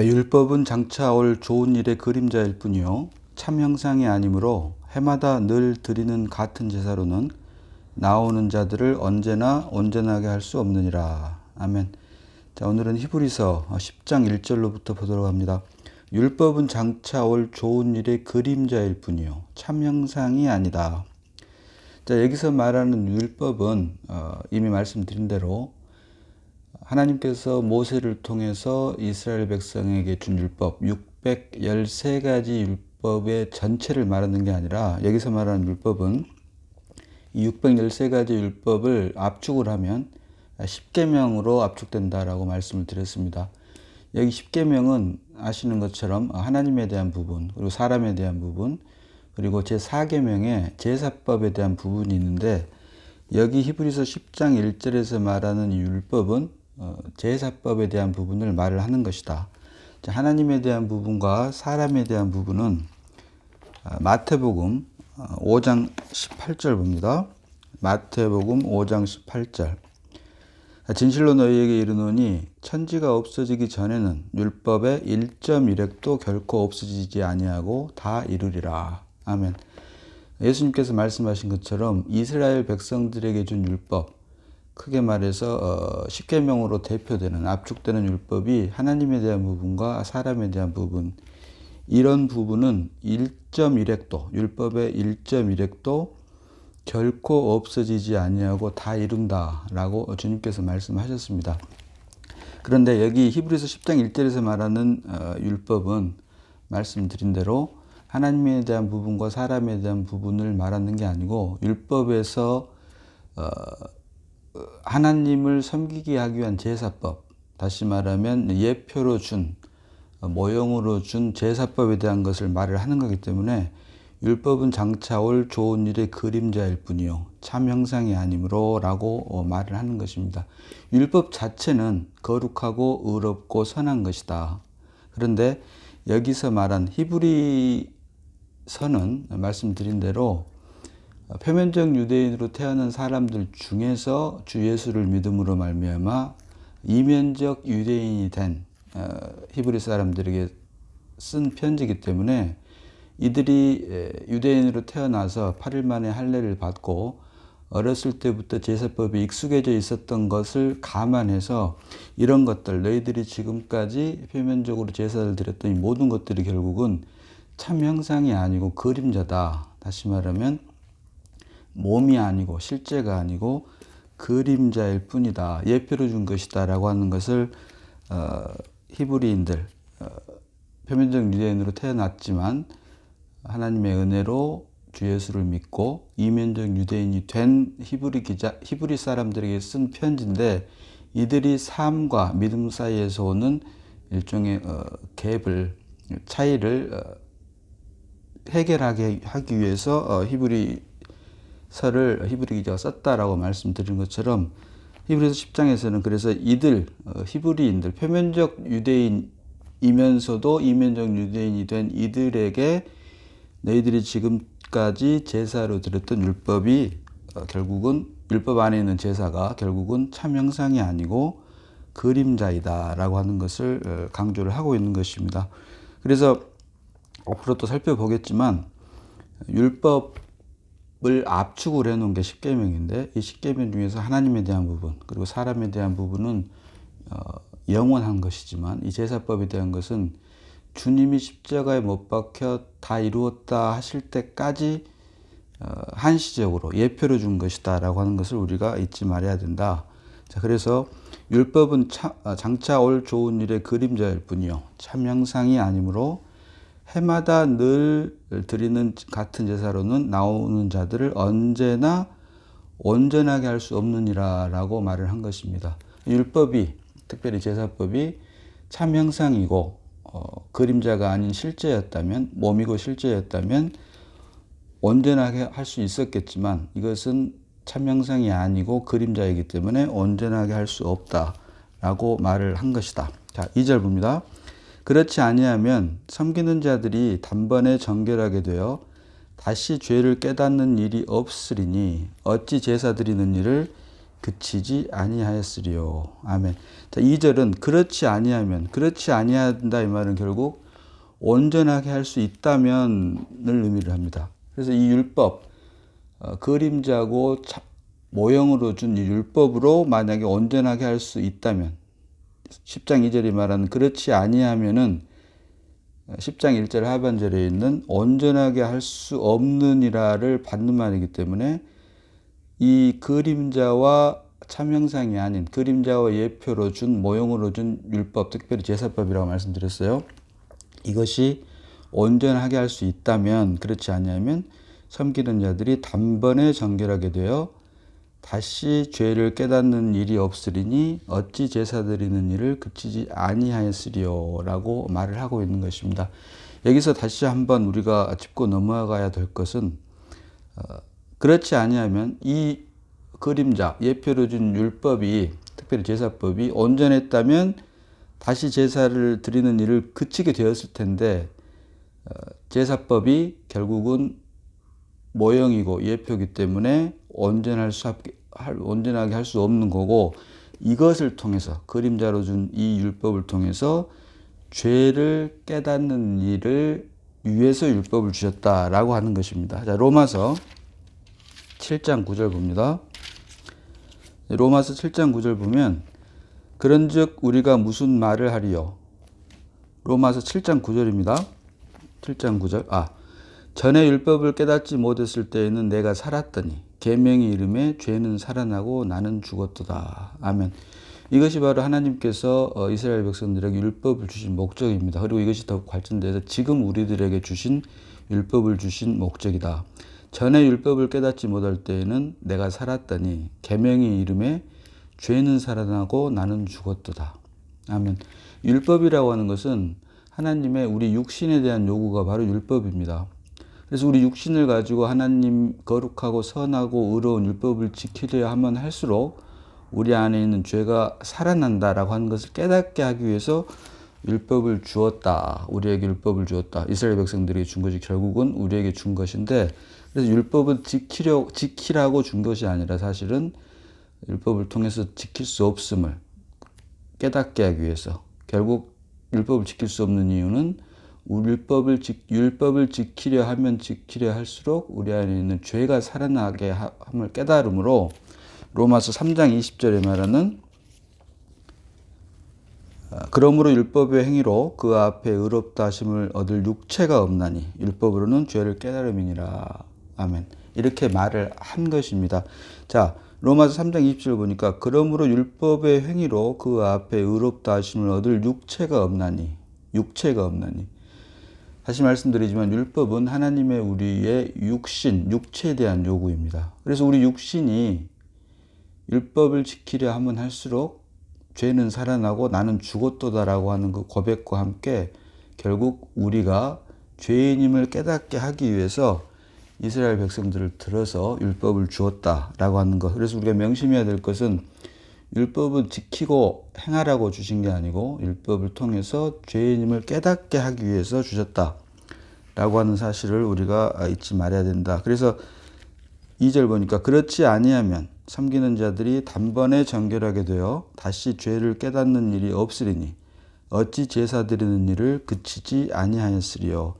율법은 장차 올 좋은 일의 그림자일 뿐이요 참 형상이 아니므로 해마다 늘 드리는 같은 제사로는 나오는 자들을 언제나 온전하게 할 수 없느니라. 아멘. 자, 오늘은 히브리서 10장 1절로부터 보도록 합니다. 율법은 장차 올 좋은 일의 그림자일 뿐이요 참 형상이 아니다. 자, 여기서 말하는 율법은 이미 말씀드린 대로 하나님께서 모세를 통해서 이스라엘 백성에게 준 율법 613가지 율법의 전체를 말하는 게 아니라, 여기서 말하는 율법은 이 613가지 율법을 압축을 하면 10계명으로 압축된다라고 말씀을 드렸습니다. 여기 10계명은 아시는 것처럼 하나님에 대한 부분, 그리고 사람에 대한 부분, 그리고 제4계명에 제사법에 대한 부분이 있는데, 여기 히브리서 10장 1절에서 말하는 이 율법은 제사법에 대한 부분을 말을 하는 것이다. 하나님에 대한 부분과 사람에 대한 부분은 마태복음 5장 18절 봅니다. 마태복음 5장 18절. 진실로 너희에게 이르노니 천지가 없어지기 전에는 율법의 1.1획도 결코 없어지지 아니하고 다 이루리라. 아멘. 예수님께서 말씀하신 것처럼 이스라엘 백성들에게 준 율법, 크게 말해서 10계명으로 대표되는 압축되는 율법이 하나님에 대한 부분과 사람에 대한 부분, 이런 부분은 1.1획도, 율법의 1.1획도 결코 없어지지 아니하고 다 이룬다라고 주님께서 말씀하셨습니다. 그런데 여기 히브리서 10장 1절에서 말하는 율법은 말씀드린 대로 하나님에 대한 부분과 사람에 대한 부분을 말하는 게 아니고, 율법에서 하나님을 섬기게 하기 위한 제사법, 다시 말하면 예표로 준, 모형으로 준 제사법에 대한 것을 말을 하는 거기 때문에 율법은 장차 올 좋은 일의 그림자일 뿐이요 참 형상이 아니므로 라고 말을 하는 것입니다. 율법 자체는 거룩하고 의롭고 선한 것이다. 그런데 여기서 말한 히브리서는 말씀드린 대로 표면적 유대인으로 태어난 사람들 중에서 주 예수를 믿음으로 말미암아 이면적 유대인이 된 히브리 사람들에게 쓴 편지이기 때문에, 이들이 유대인으로 태어나서 8일 만에 할례를 받고 어렸을 때부터 제사법에 익숙해져 있었던 것을 감안해서 이런 것들, 너희들이 지금까지 표면적으로 제사를 드렸던 이 모든 것들이 결국은 참 형상이 아니고 그림자다. 다시 말하면 몸이 아니고 실제가 아니고 그림자일 뿐이다, 예표로 준 것이다 라고 하는 것을 히브리인들, 표면적 유대인으로 태어났지만 하나님의 은혜로 주 예수를 믿고 이면적 유대인이 된 히브리 사람들에게 쓴 편지인데, 이들이 삶과 믿음 사이에서 오는 일종의 갭을, 차이를 해결하게 하기 위해서 히브리서를 히브리 기자가 썼다라고 말씀드린 것처럼, 히브리서 10장에서는 그래서 이들 히브리인들, 표면적 유대인이면서도 이면적 유대인이 된 이들에게 너희들이 지금까지 제사로 드렸던 율법이 결국은, 율법 안에 있는 제사가 결국은 참 형상이 아니고 그림자이다 라고 하는 것을 강조를 하고 있는 것입니다. 그래서 앞으로 또 살펴보겠지만 율법을 압축을 해놓은 게 10계명인데, 이 10계명 중에서 하나님에 대한 부분, 그리고 사람에 대한 부분은 영원한 것이지만, 이 제사법에 대한 것은 주님이 십자가에 못 박혀 다 이루었다 하실 때까지 한시적으로 예표로 준 것이다 라고 하는 것을 우리가 잊지 말아야 된다. 자, 그래서 율법은 장차 올 좋은 일의 그림자일 뿐이요 참 형상이 아니므로 해마다 늘 드리는 같은 제사로는 나오는 자들을 언제나 온전하게 할 수 없느니라 라고 말을 한 것입니다. 율법이, 특별히 제사법이 참 형상이고 그림자가 아닌 실제였다면, 몸이고 실제였다면 온전하게 할 수 있었겠지만, 이것은 참 형상이 아니고 그림자이기 때문에 온전하게 할 수 없다라고 말을 한 것이다. 자, 2절 봅니다. 그렇지 아니하면 섬기는 자들이 단번에 정결하게 되어 다시 죄를 깨닫는 일이 없으리니 어찌 제사 드리는 일을 그치지 아니하였으리요. 아멘. 자, 2절은 그렇지 아니하면, 그렇지 아니한다 이 말은 결국 온전하게 할 수 있다면을 의미를 합니다. 그래서 이 율법, 그림자고 모형으로 준 이 율법으로 만약에 온전하게 할 수 있다면, 10장 2절이 말하는 그렇지 아니하면은 10장 1절 하반절에 있는 온전하게 할 수 없느니라를 받는 말이기 때문에 이 그림자와 참형상이 아닌 그림자와 예표로 준 모형으로 준 율법, 특별히 제사법이라고 말씀드렸어요. 이것이 온전하게 할 수 있다면, 그렇지 아니하면 섬기는 자들이 단번에 정결하게 되어 다시 죄를 깨닫는 일이 없으리니 어찌 제사 드리는 일을 그치지 아니하였으리요 라고 말을 하고 있는 것입니다. 여기서 다시 한번 우리가 짚고 넘어가야 될 것은 그렇지 아니하면 이 그림자, 예표로 준 율법이, 특별히 제사법이 온전했다면 다시 제사를 드리는 일을 그치게 되었을 텐데, 제사법이 결국은 모형이고 예표이기 때문에 온전하게 할 수 없는 거고, 이것을 통해서, 그림자로 준 이 율법을 통해서 죄를 깨닫는 일을 위해서 율법을 주셨다라고 하는 것입니다. 자, 로마서 7장 9절 봅니다. 로마서 7장 9절 보면 그런즉 우리가 무슨 말을 하리요? 로마서 7장 9절입니다. 7장 9절. 전에 율법을 깨닫지 못했을 때에는 내가 살았더니 계명의 이름에 죄는 살아나고 나는 죽었도다. 아멘. 이것이 바로 하나님께서 이스라엘 백성들에게 율법을 주신 목적입니다. 그리고 이것이 더 발전돼서 지금 우리들에게 주신 율법을 주신 목적이다. 전에 율법을 깨닫지 못할 때에는 내가 살았더니 계명의 이름에 죄는 살아나고 나는 죽었도다. 아멘. 율법이라고 하는 것은 하나님의 우리 육신에 대한 요구가 바로 율법입니다. 그래서 우리 육신을 가지고 하나님 거룩하고 선하고 의로운 율법을 지키려 하면 할수록 우리 안에 있는 죄가 살아난다라고 하는 것을 깨닫게 하기 위해서 율법을 주었다. 우리에게 율법을 주었다. 이스라엘 백성들에게 준 것이 결국은 우리에게 준 것인데, 그래서 율법을 지키라고 준 것이 아니라 사실은 율법을 통해서 지킬 수 없음을 깨닫게 하기 위해서, 결국 율법을 지킬 수 없는 이유는 율법을 지키려 하면 지키려 할수록 우리 안에 있는 죄가 살아나게 함을 깨달음으로, 로마서 3장 20절에 말하는 그러므로 율법의 행위로 그 앞에 의롭다 하심을 얻을 육체가 없나니 율법으로는 죄를 깨달음이니라. 아멘. 이렇게 말을 한 것입니다. 자, 로마서 3장 20절 보니까 그러므로 율법의 행위로 그 앞에 의롭다 하심을 얻을 육체가 없나니. 다시 말씀드리지만 율법은 하나님의 우리의 육체에 대한 요구입니다. 그래서 우리 육신이 율법을 지키려 하면 할수록 죄는 살아나고 나는 죽었도다라고 하는 그 고백과 함께 결국 우리가 죄인임을 깨닫게 하기 위해서 이스라엘 백성들을 들어서 율법을 주었다라고 하는 것. 그래서 우리가 명심해야 될 것은 율법은 지키고 행하라고 주신 게 아니고 율법을 통해서 죄인임을 깨닫게 하기 위해서 주셨다라고 하는 사실을 우리가 잊지 말아야 된다. 그래서 2절 보니까 그렇지 아니하면 섬기는 자들이 단번에 정결하게 되어 다시 죄를 깨닫는 일이 없으리니 어찌 제사 드리는 일을 그치지 아니하였으리요.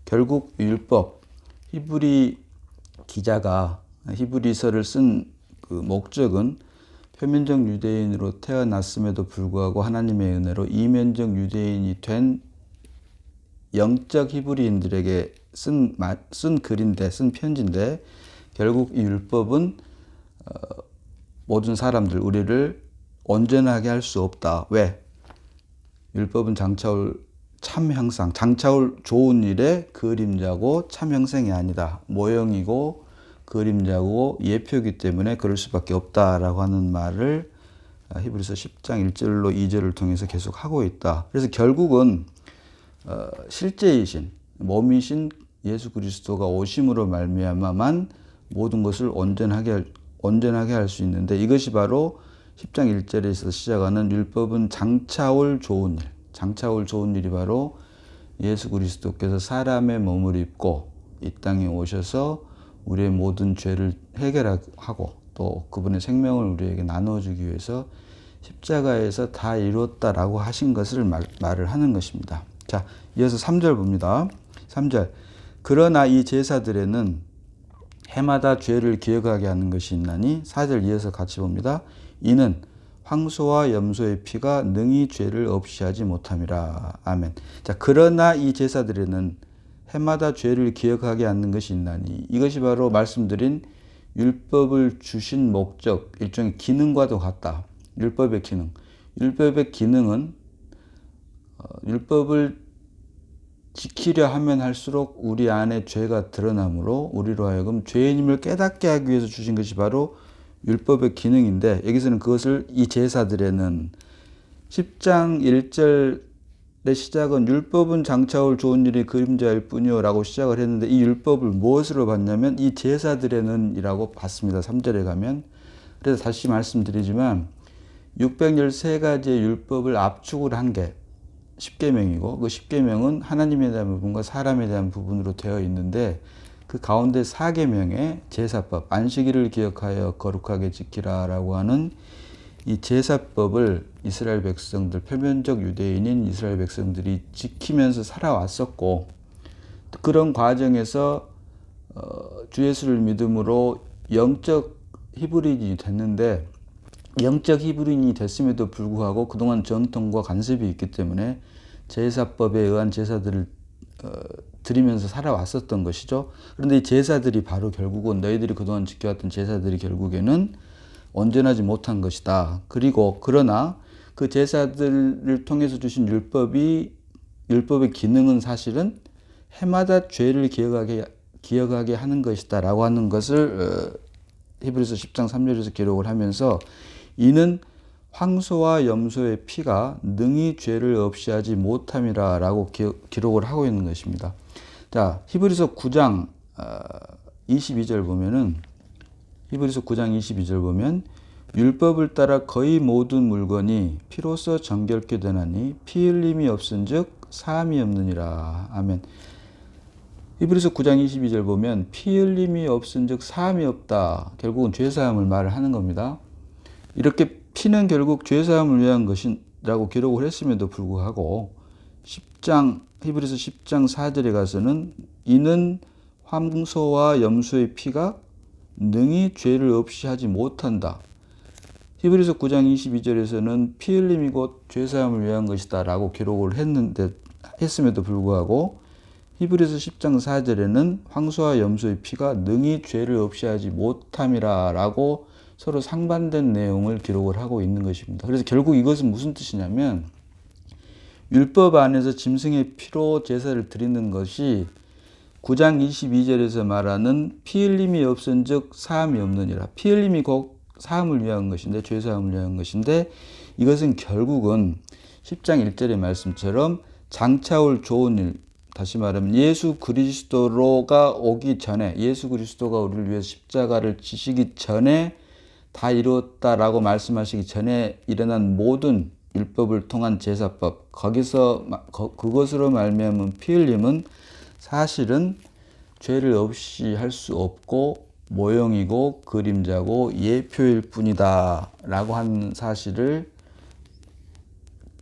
결국 율법, 히브리 기자가 히브리서를 쓴 그 목적은 표면적 유대인으로 태어났음에도 불구하고 하나님의 은혜로 이면적 유대인이 된 영적 히브리인들에게 쓴 글인데, 쓴 편지인데, 결국 이 율법은 모든 사람들, 우리를 온전하게 할 수 없다. 왜? 율법은 장차올 참형상, 장차올 좋은 일의 그림자고 참형상이 아니다. 모형이고 그림자고 예표이기 때문에 그럴 수밖에 없다라고 하는 말을 히브리서 10장 1절로 2절을 통해서 계속 하고 있다. 그래서 결국은 실제이신 몸이신 예수 그리스도가 오심으로 말미암아만 모든 것을 온전하게 할 수 있는데, 이것이 바로 10장 1절에서 시작하는 율법은 장차올 좋은 일, 장차올 좋은 일이 바로 예수 그리스도께서 사람의 몸을 입고 이 땅에 오셔서 우리의 모든 죄를 해결하고 또 그분의 생명을 우리에게 나눠주기 위해서 십자가에서 다 이루었다라고 하신 것을 말을 하는 것입니다. 자, 이어서 3절 봅니다. 3절. 그러나 이 제사들에는 해마다 죄를 기억하게 하는 것이 있나니 4절 이어서 같이 봅니다. 이는 황소와 염소의 피가 능히 죄를 없이 하지 못함이라. 아멘. 자, 그러나 이 제사들에는 해마다 죄를 기억하게 하는 것이 있나니 이것이 바로 말씀드린 율법을 주신 목적, 일종의 기능과도 같다. 율법의 기능. 율법의 기능은 율법을 지키려 하면 할수록 우리 안에 죄가 드러나므로 우리로 하여금 죄인임을 깨닫게 하기 위해서 주신 것이 바로 율법의 기능인데, 여기서는 그것을 이 제사들에는 10장 1절의 시작은 율법은 장차올 좋은 일의 그림자일 뿐이요 라고 시작을 했는데, 이 율법을 무엇으로 봤냐면 이 제사들에는 이라고 봤습니다. 3절에 가면. 그래서 다시 말씀드리지만 613가지의 율법을 압축을 한 게 10계명이고, 그 10계명은 하나님에 대한 부분과 사람에 대한 부분으로 되어 있는데, 그 가운데 4계명의 제사법, 안식일을 기억하여 거룩하게 지키라라고 하는 이 제사법을 이스라엘 백성들, 표면적 유대인인 이스라엘 백성들이 지키면서 살아왔었고, 그런 과정에서 주 예수를 믿음으로 영적 히브리인이 됐는데, 영적 히브리인이 됐음에도 불구하고 그동안 전통과 간섭이 있기 때문에 제사법에 의한 제사들을 드리면서 살아왔었던 것이죠. 그런데 이 제사들이 바로 결국은 너희들이 그동안 지켜왔던 제사들이 결국에는 온전하지 못한 것이다. 그리고 그러나 그 제사들을 통해서 주신 율법의 기능은 사실은 해마다 죄를 기억하게 하는 것이다 라고 하는 것을 히브리서 10장 3절에서 기록을 하면서, 이는 황소와 염소의 피가 능히 죄를 없이 하지 못함이라 라고 기록을 하고 있는 것입니다. 자, 히브리서 9장 22절 보면은, 히브리서 9장 22절 보면, 율법을 따라 거의 모든 물건이 피로써 정결케 되나니 피 흘림이 없은즉 사함이 없느니라. 아멘. 히브리서 9장 22절 보면 피 흘림이 없은즉 사함이 없다. 결국은 죄사함을 말을 하는 겁니다. 이렇게 피는 결국 죄사함을 위한 것이라고 기록을 했음에도 불구하고 히브리서 10장 4절에 가서는 이는 황소와 염소의 피가 능히 죄를 없이 하지 못한다. 히브리서 9장 22절에서는 피 흘림이 곧 죄사함을 위한 것이다 라고 기록을 했음에도 불구하고 히브리서 10장 4절에는 황소와 염소의 피가 능히 죄를 없이 하지 못함이라 라고 서로 상반된 내용을 기록을 하고 있는 것입니다. 그래서 결국 이것은 무슨 뜻이냐면, 율법 안에서 짐승의 피로 제사를 드리는 것이 9장 22절에서 말하는 피 흘림이 없은즉 사함이 없느니라. 피 흘림이 곧 사함을 위한 것인데, 죄사함을 위한 것인데, 이것은 결국은 10장 1절의 말씀처럼 장차올 좋은 일, 다시 말하면 예수 그리스도가 오기 전에, 예수 그리스도가 우리를 위해서 십자가를 지시기 전에 다 이루었다라고 말씀하시기 전에 일어난 모든 율법을 통한 제사법, 그것으로 말미암은 피 흘림은 사실은 죄를 없이 할 수 없고 모형이고 그림자고 예표일 뿐이다 라고 하는 사실을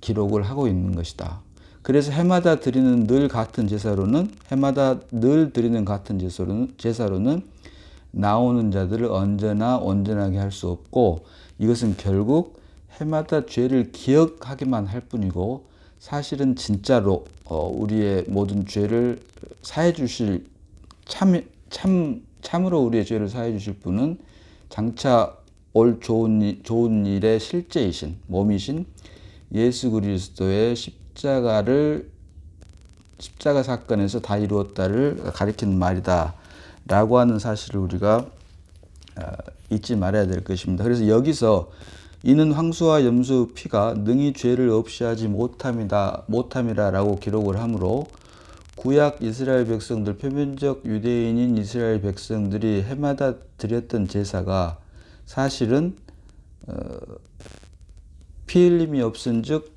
기록을 하고 있는 것이다. 그래서 해마다 드리는 해마다 늘 드리는 같은 제사로는 나오는 자들을 언제나 온전하게 할 수 없고, 이것은 결국 해마다 죄를 기억하기만 할 뿐이고, 사실은 진짜로 우리의 모든 죄를 사해 주실, 참으로 우리의 죄를 사해 주실 분은 장차 올 좋은 일의 실제이신, 몸이신 예수 그리스도의 십자가 사건에서 다 이루었다를 가리키는 말이다 라고 하는 사실을 우리가 잊지 말아야 될 것입니다. 그래서 여기서 이는 황소와 염소 피가 능히 죄를 없이 하지 못함이라 라고 기록을 하므로, 구약 이스라엘 백성들, 표면적 유대인인 이스라엘 백성들이 해마다 드렸던 제사가 사실은 피 흘림이 없은즉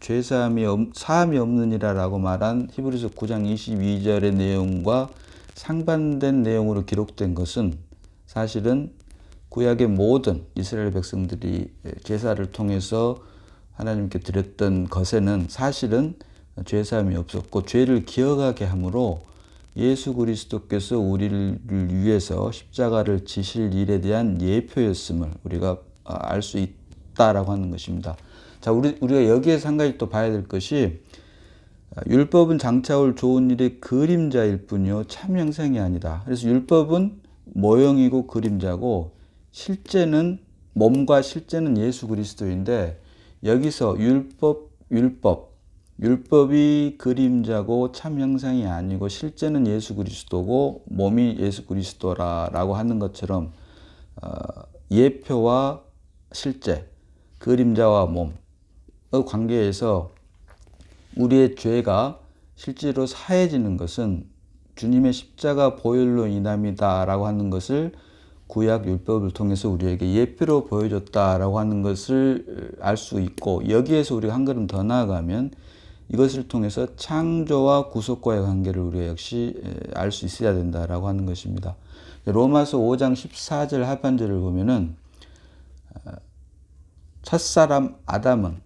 사함이 없느니라 라고 말한 히브리서 9장 22절의 내용과 상반된 내용으로 기록된 것은 사실은 구약의 모든 이스라엘 백성들이 제사를 통해서 하나님께 드렸던 것에는 사실은 죄사함이 없었고 죄를 기억하게 함으로 예수 그리스도께서 우리를 위해서 십자가를 지실 일에 대한 예표였음을 우리가 알 수 있다라고 하는 것입니다. 자, 우리가 여기에서 한 가지 또 봐야 될 것이 율법은 장차 올 좋은 일의 그림자일 뿐이요 참 형상이 아니다. 그래서 율법은 모형이고 그림자고 실제는 몸과 실제는 예수 그리스도인데 여기서 율법이 그림자고 참 형상이 아니고 실제는 예수 그리스도고 몸이 예수 그리스도라고 하는 것처럼 예표와 실제, 그림자와 몸의 관계에서 우리의 죄가 실제로 사해지는 것은 주님의 십자가 보혈로 인함이다라고 하는 것을 구약 율법을 통해서 우리에게 예표로 보여줬다라고 하는 것을 알 수 있고 여기에서 우리가 한 걸음 더 나아가면 이것을 통해서 창조와 구속과의 관계를 우리가 역시 알 수 있어야 된다라고 하는 것입니다. 로마서 5장 14절 하반절을 보면은 첫사람 아담은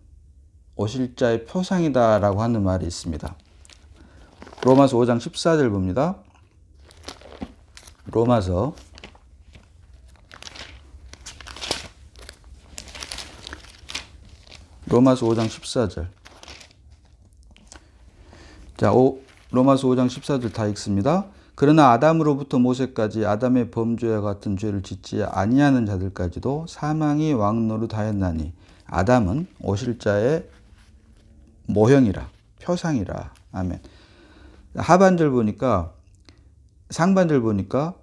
오실 자의 표상이다라고 하는 말이 있습니다. 로마서 5장 14절 봅니다. 로마서 5장 14절. 자, 로마서 5장 14절 다 읽습니다. 그러나 아담으로부터 모세까지 아담의 범죄와 같은 죄를 짓지 아니하는 자들까지도 사망이 왕노릇하였나니 아담은 오실 자의 모형이라 표상이라. 아멘. 상반절 보니까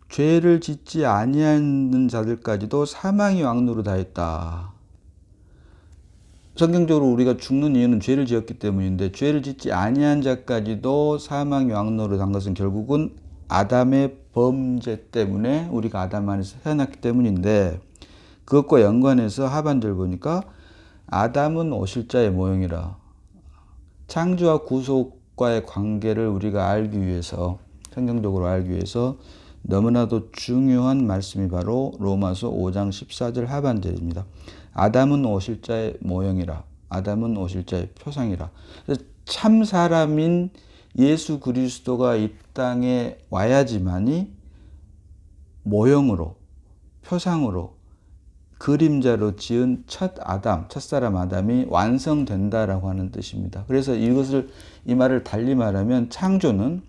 죄를 짓지 아니하는 자들까지도 사망이 왕노릇하였다. 성경적으로 우리가 죽는 이유는 죄를 지었기 때문인데 죄를 짓지 아니한 자까지도 사망이 왕노릇한 것은 결국은 아담의 범죄 때문에 우리가 아담 안에서 태어났기 때문인데 그것과 연관해서 하반절 보니까 아담은 오실 자의 모형이라. 창조와 구속과의 관계를 우리가 알기 위해서 성경적으로 알기 위해서 너무나도 중요한 말씀이 바로 로마서 5장 14절 하반절입니다. 아담은 오실 자의 모형이라. 아담은 오실 자의 표상이라. 참 사람인 예수 그리스도가 이 땅에 와야지만이 모형으로, 표상으로, 그림자로 지은 첫사람 아담이 완성된다라고 하는 뜻입니다. 그래서 이 말을 달리 말하면 창조는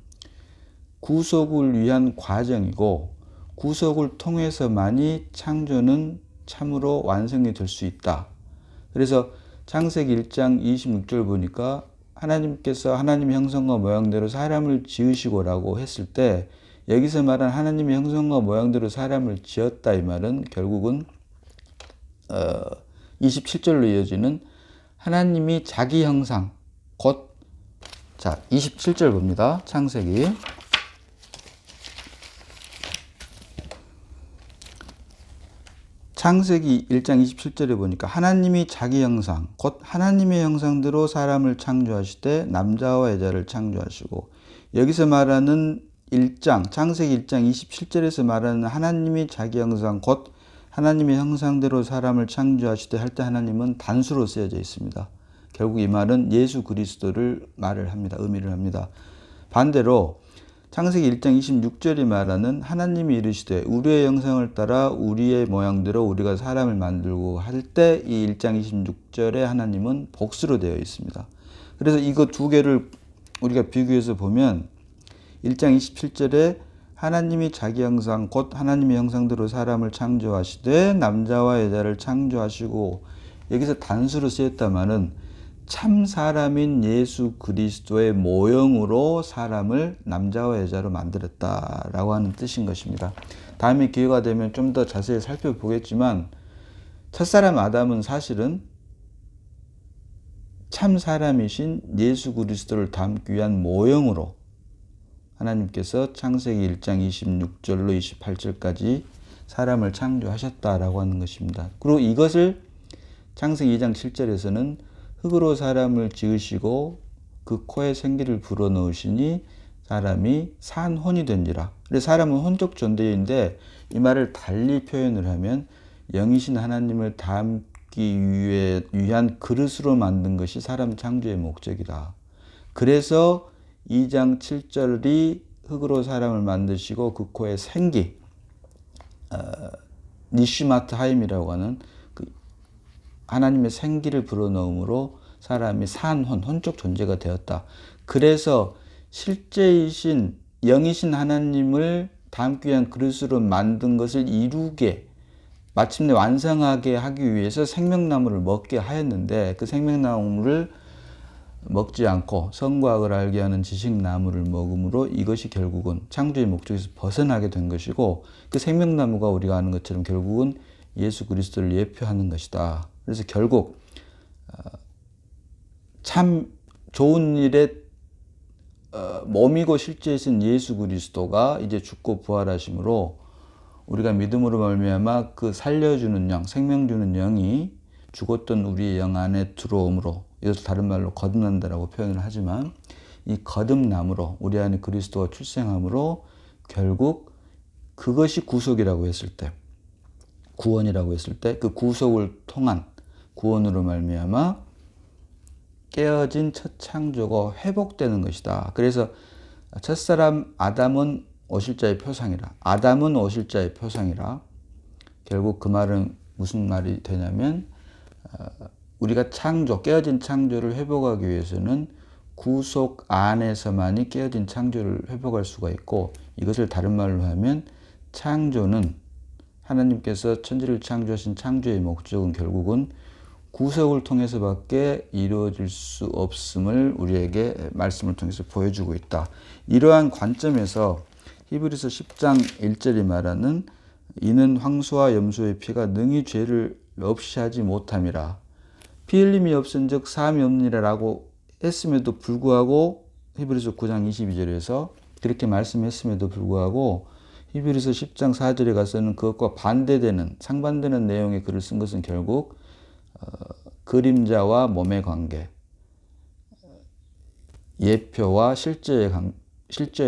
구속을 위한 과정이고 구속을 통해서만이 창조는 참으로 완성이 될 수 있다. 그래서 창세기 1장 26절 보니까 하나님께서 하나님의 형상과 모양대로 사람을 지으시고라고 했을 때 여기서 말한 하나님의 형상과 모양대로 사람을 지었다 이 말은 결국은 27절로 이어지는 하나님이 자기 형상 곧 27절 봅니다. 창세기 1장 27절에 보니까 하나님이 자기 형상 곧 하나님의 형상대로 사람을 창조하시되 남자와 여자를 창조하시고 여기서 말하는 창세기 1장 27절에서 말하는 하나님이 자기 형상 곧 하나님의 형상대로 사람을 창조하시되 할 때 하나님은 단수로 쓰여져 있습니다. 결국 이 말은 예수 그리스도를 의미를 합니다. 반대로 창세기 1장 26절이 말하는 하나님이 이르시되 우리의 형상을 따라 우리의 모양대로 우리가 사람을 만들고 할 때 이 1장 26절에 하나님은 복수로 되어 있습니다. 그래서 이거 두 개를 우리가 비교해서 보면 1장 27절에 하나님이 자기 형상 곧 하나님의 형상대로 사람을 창조하시되 남자와 여자를 창조하시고 여기서 단수로 쓰였다마는 참 사람인 예수 그리스도의 모형으로 사람을 남자와 여자로 만들었다라고 하는 뜻인 것입니다. 다음에 기회가 되면 좀 더 자세히 살펴보겠지만 첫사람 아담은 사실은 참 사람이신 예수 그리스도를 담기 위한 모형으로 하나님께서 창세기 1장 26절로 28절까지 사람을 창조하셨다라고 하는 것입니다. 그리고 이것을 창세기 2장 7절에서는 흙으로 사람을 지으시고 그 코에 생기를 불어넣으시니 사람이 산혼이 된지라. 그래서 사람은 혼적 존재인데 이 말을 달리 표현을 하면 영이신 하나님을 닮기 위한 그릇으로 만든 것이 사람 창조의 목적이다. 그래서 2장 7절이 흙으로 사람을 만드시고 그 코에 생기, 니슈마트 하임이라고 하는 그 하나님의 생기를 불어넣음으로 사람이 산혼, 혼적 존재가 되었다. 그래서 실제이신 영이신 하나님을 담기 위한 그릇으로 만든 것을 이루게 마침내 완성하게 하기 위해서 생명나무를 먹게 하였는데 그 생명나무를 먹지 않고 선과 악을 알게 하는 지식나무를 먹음으로 이것이 결국은 창조의 목적에서 벗어나게 된 것이고 그 생명나무가 우리가 아는 것처럼 결국은 예수 그리스도를 예표하는 것이다. 그래서 결국 참 좋은 일에 몸이고 실제이신 예수 그리스도가 이제 죽고 부활하심으로 우리가 믿음으로 말미암아 그 살려주는 영, 생명 주는 영이 죽었던 우리의 영 안에 들어옴으로, 이것을 다른 말로 거듭난다라고 표현을 하지만 이 거듭남으로 우리 안에 그리스도가 출생함으로 결국 그것이 구속이라고 했을 때, 구원이라고 했을 때 그 구속을 통한 구원으로 말미암아 깨어진 첫 창조가 회복되는 것이다. 그래서 첫사람 아담은 오실자의 표상이라. 아담은 오실자의 표상이라. 결국 그 말은 무슨 말이 되냐면 우리가 창조, 깨어진 창조를 회복하기 위해서는 구속 안에서만이 깨어진 창조를 회복할 수가 있고 이것을 다른 말로 하면 창조는 하나님께서 천지를 창조하신 창조의 목적은 결국은 구속을 통해서밖에 이루어질 수 없음을 우리에게 말씀을 통해서 보여주고 있다. 이러한 관점에서 히브리서 10장 1절이 말하는 이는 황소와 염소의 피가 능히 죄를 없이 하지 못함이라. 피 흘림이 없은즉 사함이 없느니라라고 했음에도 불구하고 히브리서 9장 22절에서 그렇게 말씀했음에도 불구하고 히브리서 10장 4절에 가서는 그것과 반대되는 상반되는 내용의 글을 쓴 것은 결국 그림자와 몸의 관계, 예표와 실제의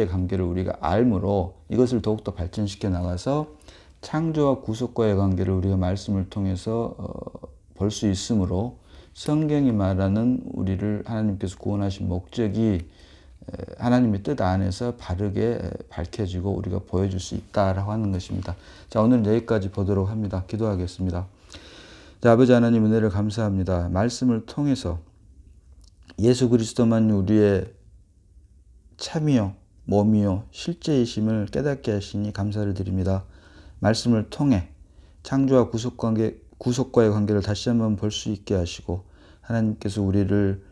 관계를 우리가 알므로 이것을 더욱더 발전시켜 나가서 창조와 구속과의 관계를 우리가 말씀을 통해서 볼 수 있으므로 성경이 말하는 우리를 하나님께서 구원하신 목적이 하나님의 뜻 안에서 바르게 밝혀지고 우리가 보여줄 수 있다라고 하는 것입니다. 자, 오늘은 여기까지 보도록 합니다. 기도하겠습니다. 자, 아버지 하나님 은혜를 감사합니다. 말씀을 통해서 예수 그리스도만 우리의 참이요, 몸이요, 실제이심을 깨닫게 하시니 감사를 드립니다. 말씀을 통해 창조와 구속과의 관계를 다시 한번 볼 수 있게 하시고 하나님께서 우리를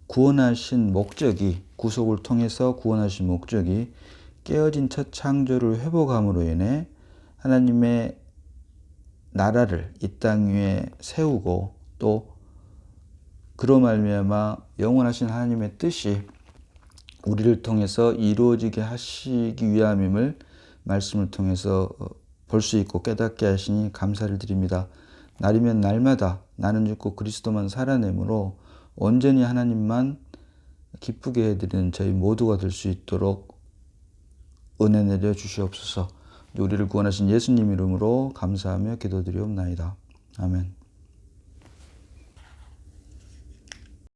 구원하신 목적이 구속을 통해서 구원하신 목적이 깨어진 첫 창조를 회복함으로 인해 하나님의 나라를 이 땅 위에 세우고 또 그로 말미암아 영원하신 하나님의 뜻이 우리를 통해서 이루어지게 하시기 위함임을 말씀을 통해서 볼 수 있고 깨닫게 하시니 감사를 드립니다. 날이면 날마다 나는 죽고 그리스도만 살아내므로 온전히 하나님만 기쁘게 해드리는 저희 모두가 될 수 있도록 은혜 내려 주시옵소서. 우리를 구원하신 예수님 이름으로 감사하며 기도드리옵나이다. 아멘.